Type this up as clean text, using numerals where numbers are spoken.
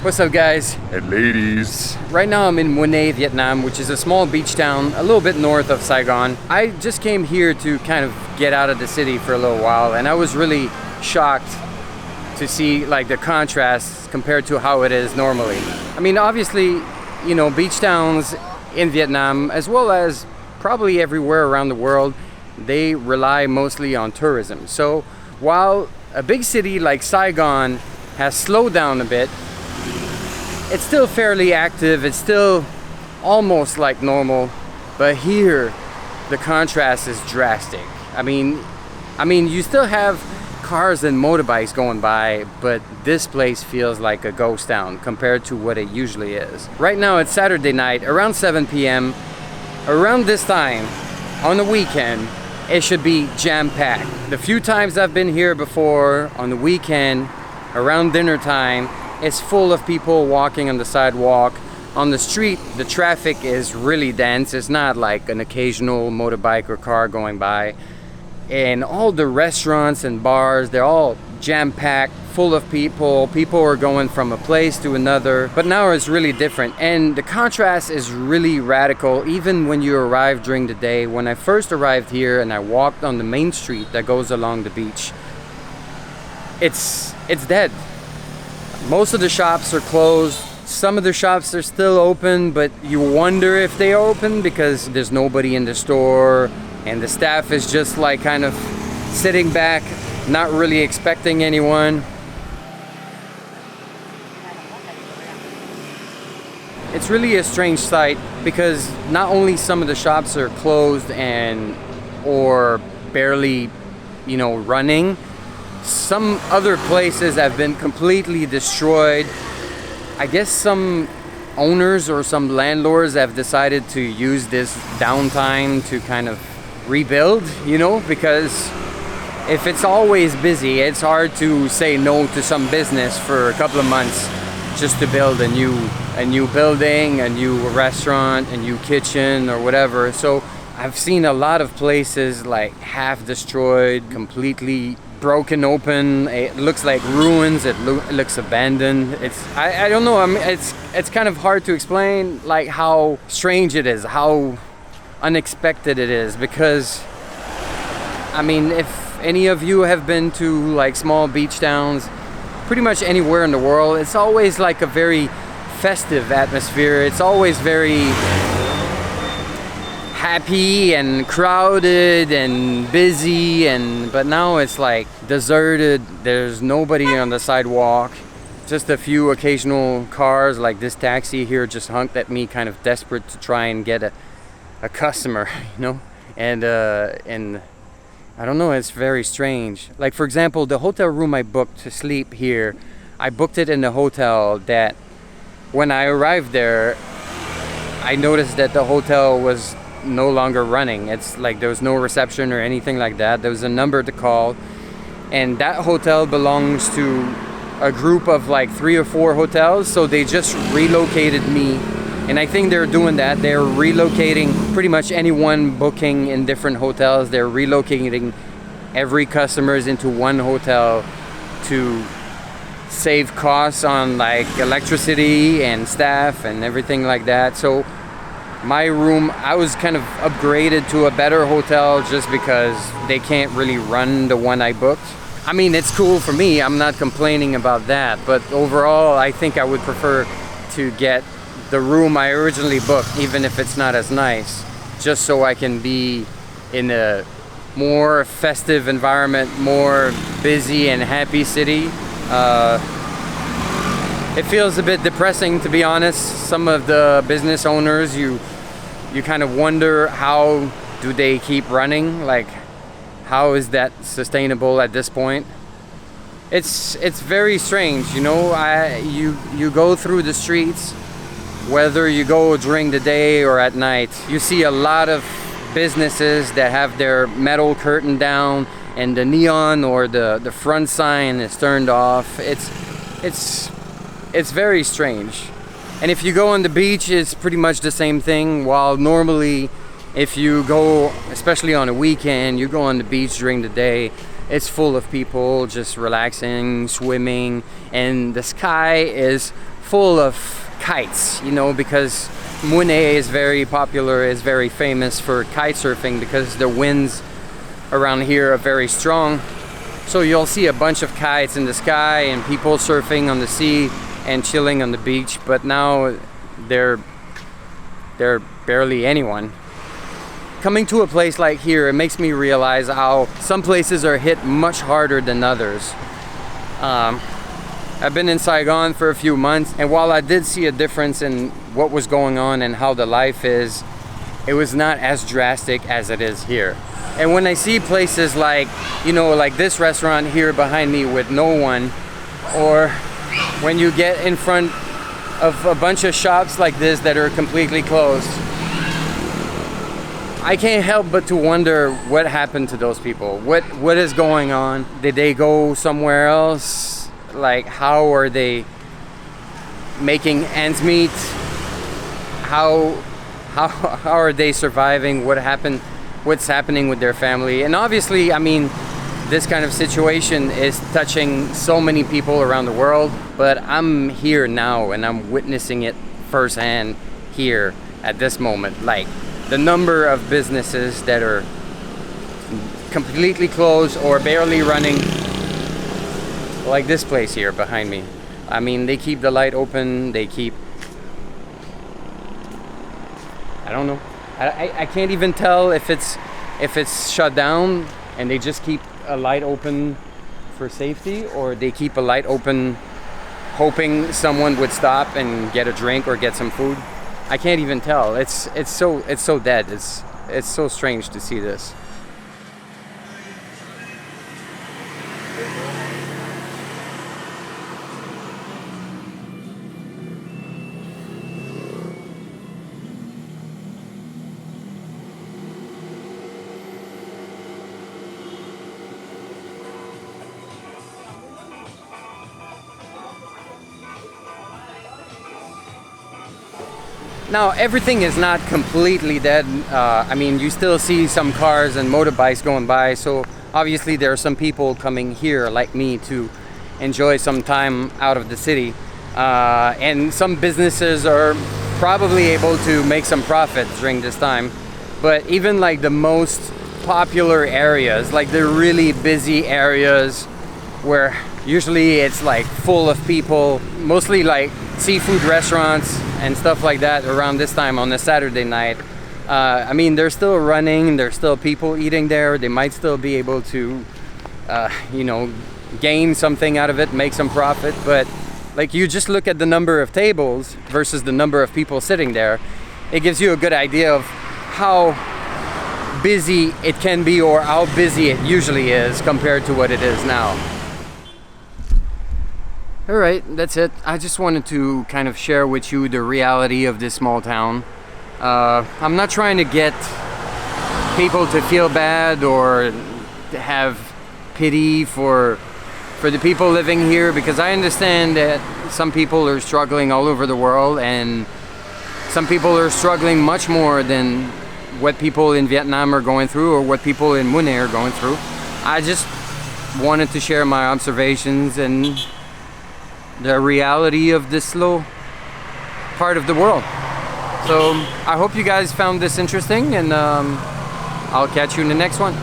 What's up, guys? And ladies. Right now I'm in Mui Ne, Vietnam, which is a small beach town a little bit north of Saigon. I just came here to kind of get out of the city for a little while, and I was really shocked to see like the contrast compared to how it is normally. I mean, obviously, you know, beach towns in Vietnam, as well as probably everywhere around the world, they rely mostly on tourism. So while a big city like Saigon has slowed down a bit, it's still fairly active. It's still almost like normal, but here the contrast is drastic. I mean, you still have cars and motorbikes going by, but this place feels like a ghost town compared to what it usually is. Right now it's Saturday night, around 7 p.m. Around this time, on the weekend, it should be jam-packed. The few times I've been here before, on the weekend, around dinner time, it's full of people walking on the sidewalk. On the street, the traffic is really dense. It's not like an occasional motorbike or car going by. And all the restaurants and bars, they're all jam-packed, full of people. People are going from a place to another. But now it's really different. And the contrast is really radical, even when you arrive during the day. When I first arrived here and I walked on the main street that goes along the beach, it's dead. Most of the shops are closed. Some of the shops are still open, but you wonder if they are open because there's nobody in the store and the staff is just like kind of sitting back, not really expecting anyone. It's really a strange sight because not only some of the shops are closed or barely, you know, running, some other places have been completely destroyed. I guess some owners or some landlords have decided to use this downtime to kind of rebuild, you know, because if it's always busy, it's hard to say no to some business for a couple of months just to build a new building, a new restaurant, a new kitchen or whatever. So I've seen a lot of places like half destroyed, completely broken open. It looks like ruins. It looks abandoned. I don't know. I mean, it's kind of hard to explain like how strange it is, how unexpected it is, because I mean, if any of you have been to like small beach towns pretty much anywhere in the world, it's always like a very festive atmosphere. It's always very happy and crowded and busy, but now it's like deserted. There's nobody on the sidewalk, just a few occasional cars. Like this taxi here just honked at me, kind of desperate to try and get a customer, you know. And I don't know, it's very strange. Like for example, the hotel room I booked to sleep here, I booked it in the hotel that when I arrived there, I noticed that the hotel was no longer running. It's like there was no reception or anything like that. There was a number to call, and that hotel belongs to a group of like 3 or 4 hotels, so they just relocated me. And I think they're doing that. They're relocating pretty much anyone booking in different hotels. They're relocating every customers into one hotel to save costs on like electricity and staff and everything like that. So my room, I was kind of upgraded to a better hotel just because they can't really run the one I booked. I mean, it's cool for me. I'm not complaining about that. But overall, I think I would prefer to get the room I originally booked, even if it's not as nice, just so I can be in a more festive environment, more busy and happy city. It feels a bit depressing, to be honest. Some of the business owners, you kind of wonder, how do they keep running? Like, how is that sustainable at this point? It's very strange, you know. You go through the streets, whether you go during the day or at night, you see a lot of businesses that have their metal curtain down and the neon or the front sign is turned off. It's very strange. And if you go on the beach, it's pretty much the same thing. While normally if you go, especially on a weekend, you go on the beach during the day, it's full of people just relaxing, swimming, and the sky is full of kites, you know, because Mui Ne is very popular, is very famous for kite surfing because the winds around here are very strong. So you'll see a bunch of kites in the sky and people surfing on the sea and chilling on the beach, but now they're barely anyone. Coming to a place like here, it makes me realize how some places are hit much harder than others. I've been in Saigon for a few months, and while I did see a difference in what was going on and how the life is, it was not as drastic as it is here. And when I see places like, you know, like this restaurant here behind me with no one, or when you get in front of a bunch of shops like this that are completely closed, I can't help but to wonder what happened to those people. What is going on? Did they go somewhere else? Like, how are they making ends meet? How are they surviving? What happened? What's happening with their family? And obviously, I mean, this kind of situation is touching so many people around the world, but I'm here now and I'm witnessing it firsthand here at this moment. Like, the number of businesses that are completely closed or barely running, like this place here behind me. I mean, they keep the light open, they keep, I don't know, I can't even tell if it's shut down and they just keep a light open for safety, or they keep a light open hoping someone would stop and get a drink or get some food. I can't even tell. It's so dead. It's so strange to see this. Now, everything is not completely dead. I mean, you still see some cars and motorbikes going by, so obviously there are some people coming here like me to enjoy some time out of the city. And some businesses are probably able to make some profit during this time. But even like the most popular areas, like the really busy areas where usually it's like full of people, mostly like seafood restaurants and stuff like that around this time on a Saturday night. I mean, they're still running, there's still people eating there. They might still be able to, you know, gain something out of it, make some profit. But like, you just look at the number of tables versus the number of people sitting there, it gives you a good idea of how busy it can be, or how busy it usually is compared to what it is now. Alright, that's it. I just wanted to kind of share with you the reality of this small town. I'm not trying to get people to feel bad or to have pity for the people living here, because I understand that some people are struggling all over the world, and some people are struggling much more than what people in Vietnam are going through, or what people in Mui Ne are going through. I just wanted to share my observations and the reality of this slow part of the world. So I hope you guys found this interesting, and I'll catch you in the next one.